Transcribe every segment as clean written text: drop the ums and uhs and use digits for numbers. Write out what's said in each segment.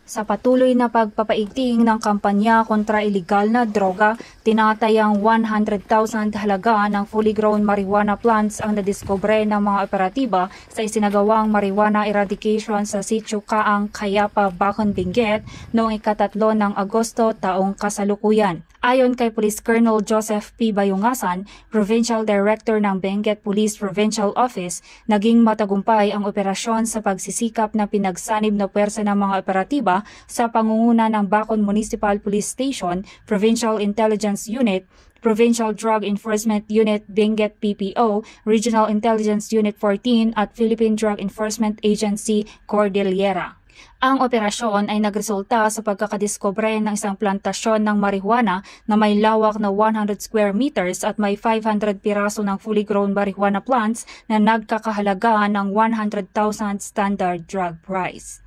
Sa patuloy na pagpapaigting ng kampanya kontra ilegal na droga, tinatayang 100,000 halaga ng fully grown marijuana plants ang nadiskubre ng mga operatiba sa isinagawang marijuana eradication sa Sitio Kaang, Kayapa, Bacon, Benguet noong ika-3 ng Agosto taong kasalukuyan. Ayon kay Police Colonel Joseph P. Bayungasan, Provincial Director ng Benguet Police Provincial Office, naging matagumpay ang operasyon sa pagsisikap na pinagsanib na pwersa ng mga operatiba sa pangunguna ng Bacon Municipal Police Station, Provincial Intelligence Unit, Provincial Drug Enforcement Unit Benguet PPO, Regional Intelligence Unit 14 at Philippine Drug Enforcement Agency Cordillera. Ang operasyon ay nagresulta sa pagkakadiskubre ng isang plantasyon ng marijuana na may lawak na 100 square meters at may 500 piraso ng fully grown marijuana plants na nagkakahalaga ng 100,000 standard drug price.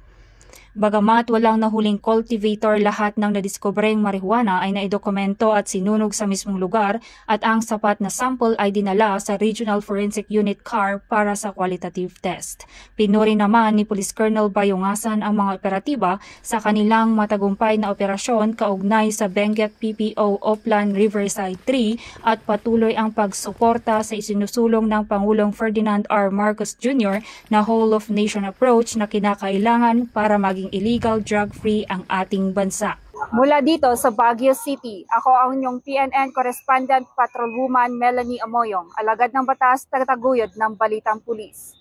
Bagamat walang nahuling cultivator, lahat ng nadiskubreng marijuana ay naidokumento at sinunog sa mismong lugar at ang sapat na sample ay dinala sa Regional Forensic Unit CAR para sa qualitative test. Pinuri naman ni Police Colonel Bayungasan ang mga operatiba sa kanilang matagumpay na operasyon kaugnay sa Benguet PPO Oplan Riverside 3 at patuloy ang pagsuporta sa isinusulong ng Pangulong Ferdinand R. Marcos Jr. na whole-of-nation approach na kinakailangan para maging illegal drug-free ang ating bansa. Mula dito sa Baguio City, ako ang inyong PNN Correspondent Patrolwoman Melanie Amoyong, alagad ng batas, tagataguyod ng Balitang Pulis.